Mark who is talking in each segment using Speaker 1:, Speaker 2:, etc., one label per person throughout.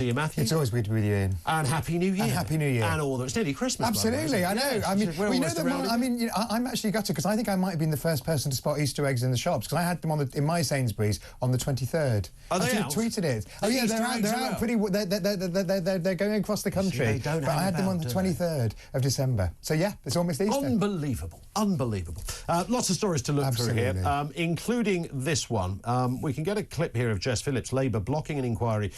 Speaker 1: See you, Matthew.
Speaker 2: It's always good to be with you, Ian.
Speaker 1: And Happy New Year.
Speaker 2: And Happy New Year.
Speaker 1: And all that. It's nearly Christmas.
Speaker 2: Absolutely, I know.
Speaker 1: Yes,
Speaker 2: I mean,
Speaker 1: well,
Speaker 2: you know that I'm actually gutted because I think I might have been the first person to spot Easter eggs in the shops because I had them in my Sainsbury's on the 23rd.
Speaker 1: Are they out?
Speaker 2: I tweeted it. Oh yeah, they're out. They're out. Pretty. They're going across the country.
Speaker 1: They don't.
Speaker 2: But I had them on the 23rd of December. So yeah, it's almost Easter.
Speaker 1: Unbelievable. Unbelievable. Lots of stories to look through here, including this one. We can get a clip here of Jess Phillips, Labour blocking an inquiry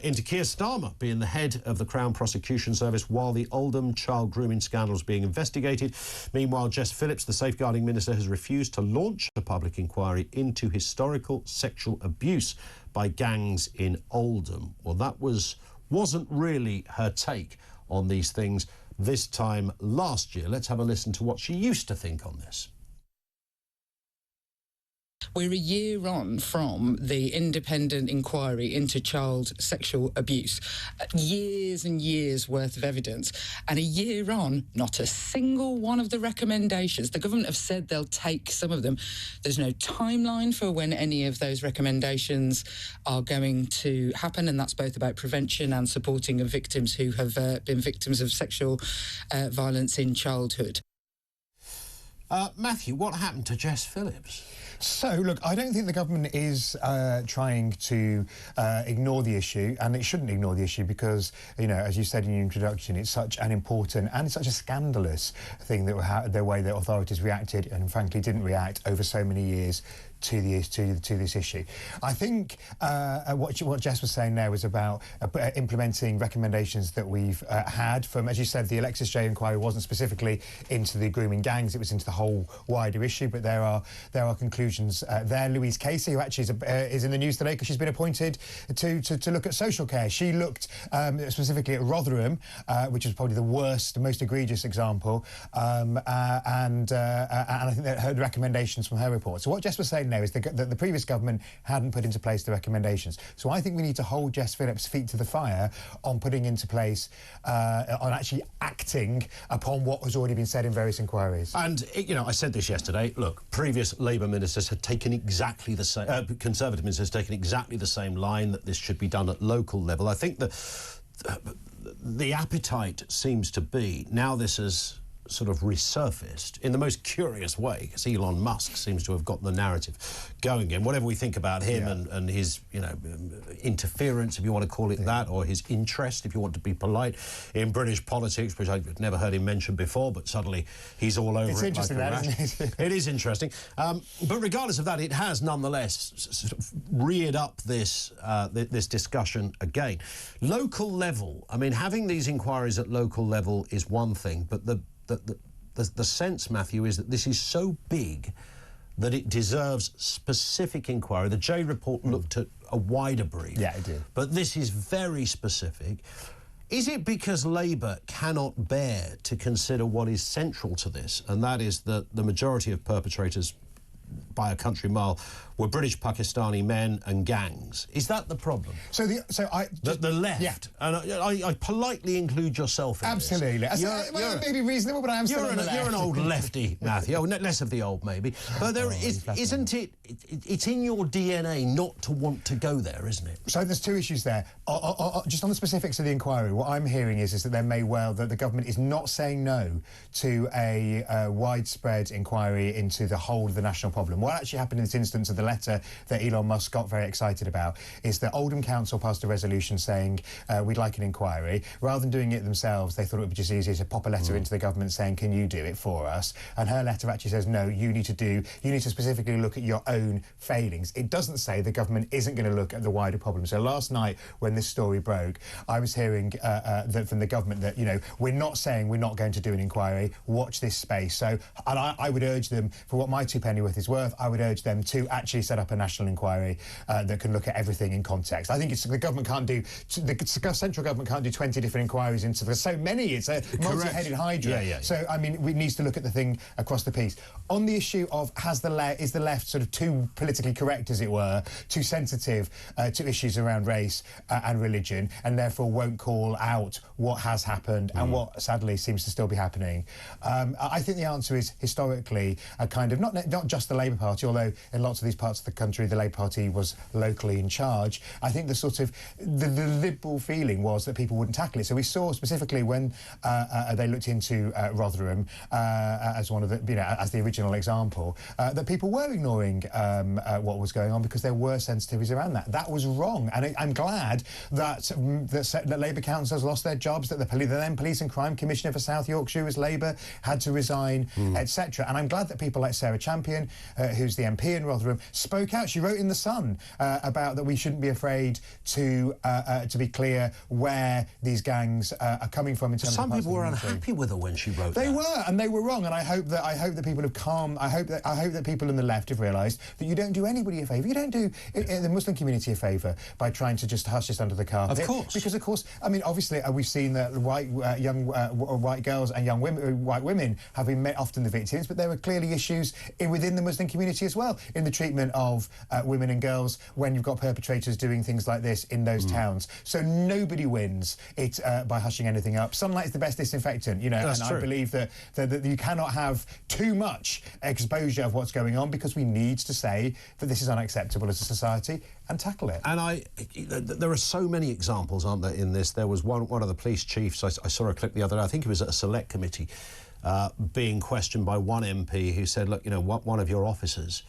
Speaker 1: into Keir Starmer being the head of the Crown Prosecution Service while the Oldham child grooming scandal is being investigated. Meanwhile, Jess Phillips, the Safeguarding Minister, has refused to launch a public inquiry into historical sexual abuse by gangs in Oldham. Well, that wasn't really her take on these things this time last year. Let's have a listen to what she used to think on this.
Speaker 3: We're a year on from the independent inquiry into child sexual abuse. Years and years worth of evidence. And a year on, not a single one of the recommendations. The government have said they'll take some of them. There's no timeline for when any of those recommendations are going to happen, and that's both about prevention and supporting of victims who have been victims of sexual violence in childhood.
Speaker 1: Matthew, what happened to Jess Phillips?
Speaker 2: So, look, I don't think the government is trying to ignore the issue, and it shouldn't ignore the issue because, you know, as you said in your introduction, it's such an important and it's such a scandalous thing that the way that authorities reacted and, frankly, didn't react over so many years to this issue. I think what Jess was saying there was about implementing recommendations that we've had from, as you said, the Alexis J inquiry wasn't specifically into the grooming gangs, it was into the whole wider issue, but there are conclusions there. Louise Casey, who actually is in the news today because she's been appointed to look at social care. She looked specifically at Rotherham, which is probably the worst, the most egregious example, and I think that heard recommendations from her report. So what Jess was saying now is that the previous government hadn't put into place the recommendations. So I think we need to hold Jess Phillips' feet to the fire on putting into place, on actually acting upon what has already been said in various inquiries.
Speaker 1: And, you know, I said this yesterday, look, previous Labour ministers had taken exactly the same, Conservative ministers had taken exactly the same line that this should be done at local level. I think the appetite seems to be, now this has sort of resurfaced in the most curious way, because Elon Musk seems to have got the narrative going again. Whatever we think about him and his, you know, interference, if you want to call it that, or his interest, if you want to be polite, in British politics, which I've never heard him mention before, but suddenly he's all over it.
Speaker 2: It's interesting,
Speaker 1: like
Speaker 2: that, isn't it?
Speaker 1: It is interesting. But regardless of that, it has nonetheless sort of reared up this this discussion again. Local level, I mean, having these inquiries at local level is one thing, but the sense, Matthew, is that this is so big that it deserves specific inquiry. The J report looked at a wider brief.
Speaker 2: Yeah, it did.
Speaker 1: But this is very specific. Is it because Labour cannot bear to consider what is central to this, and that is that the majority of perpetrators by a country mile were British Pakistani men and gangs? Is that the problem?
Speaker 2: So the
Speaker 1: left, and I politely include yourself in
Speaker 2: absolutely.
Speaker 1: this.
Speaker 2: You're maybe reasonable, but I'm still on the left.
Speaker 1: You're an old lefty, Matthew. Oh, less of the old, maybe. But there isn't it? It's in your DNA not to want to go there, isn't it?
Speaker 2: So there's two issues there. Just on the specifics of the inquiry, what I'm hearing is that there may well that the government is not saying no to a widespread inquiry into the whole of the national problem. What actually happened in this instance of the letter that Elon Musk got very excited about is that Oldham Council passed a resolution saying we'd like an inquiry. Rather than doing it themselves, they thought it would be just easier to pop a letter into the government saying, can you do it for us? And her letter actually says, no, you need to specifically look at your own failings. It doesn't say the government isn't going to look at the wider problem. So last night, when this story broke, I was hearing from the government that, you know, we're not saying we're not going to do an inquiry, watch this space. So, and I would urge them, for what my two pennyworth is worth, I would urge them to actually set up a national inquiry that can look at everything in context. I think the government can't do, the central government can't do 20 different inquiries into, there's so many, it's a multi-headed hydra. So, I mean, we need to look at the thing across the piece. On the issue of is the left sort of too politically correct, as it were, too sensitive to issues around race and religion, and therefore won't call out what has happened and what sadly seems to still be happening? I think the answer is historically a kind of, not just the Labour Party, Party, although in lots of these parts of the country the Labour Party was locally in charge. I think the sort of the liberal feeling was that people wouldn't tackle it. So we saw specifically when they looked into Rotherham as one of the, as the original example, that people were ignoring what was going on because there were sensitivities around that. That was wrong, and I'm glad that Labour councillors lost their jobs, that the then Police and Crime Commissioner for South Yorkshire, who was Labour, had to resign, etc. And I'm glad that people like Sarah Champion, who's the MP in Rotherham, spoke out. She wrote in The Sun about that we shouldn't be afraid to be clear where these gangs are coming from in terms of
Speaker 1: some people were unhappy with her when she wrote that.
Speaker 2: They were, and they were wrong. And I hope that people have calmed. I hope that people on the left have realised that you don't do anybody a favour. You don't do the Muslim community a favour by trying to just hush this under the carpet.
Speaker 1: Of course,
Speaker 2: because of course, I mean, obviously, we've seen that young white girls and young white women have been often the victims, but there are clearly issues within the Muslim community as well in the treatment of women and girls when you've got perpetrators doing things like this in those towns. So nobody wins it by hushing anything up. Sunlight is the best disinfectant,
Speaker 1: That's
Speaker 2: and
Speaker 1: true.
Speaker 2: I believe that you cannot have too much exposure of what's going on, because we need to say that this is unacceptable as a society and tackle it.
Speaker 1: And there are so many examples, aren't there, in this? There was one of the police chiefs, I saw a clip the other day, I think it was at a select committee, being questioned by one MP who said, look, one of your officers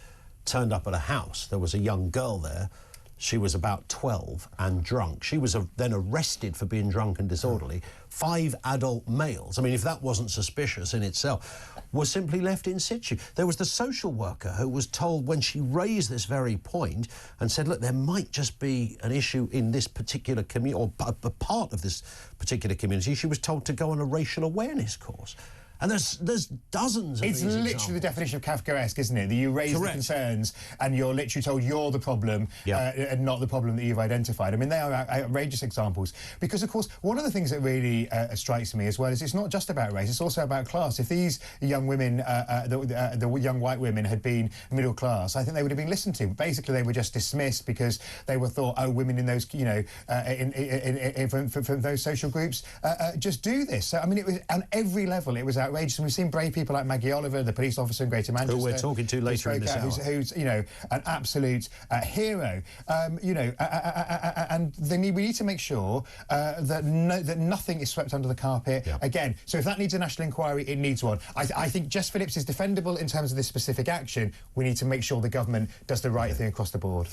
Speaker 1: turned up at a house. There was a young girl there. She was about 12 and drunk. She was then arrested for being drunk and disorderly. 5 adult males, I mean, if that wasn't suspicious in itself, were simply left in situ. There was the social worker who was told when she raised this very point and said, look, there might just be an issue in this particular community, or a part of this particular community, she was told to go on a racial awareness course. And there's dozens of
Speaker 2: It's
Speaker 1: these
Speaker 2: literally
Speaker 1: examples.
Speaker 2: the definition of Kafkaesque, isn't it? That you raise the concerns and you're literally told you're the problem and not the problem that you've identified. I mean, they are outrageous examples. Because, of course, one of the things that really strikes me as well is it's not just about race, it's also about class. If these young women, the young white women, had been middle class, I think they would have been listened to. But basically, they were just dismissed because they were thought, oh, women in those, from those social groups just do this. So, I mean, it was on every level, it was outrageous. And we've seen brave people like Maggie Oliver, the police officer in Greater Manchester,
Speaker 1: who we're talking to later in this hour,
Speaker 2: who's an absolute hero. And we need to make sure that nothing is swept under the carpet again. So if that needs a national inquiry, it needs one. I think Jess Phillips is defendable in terms of this specific action. We need to make sure the government does the right thing across the board.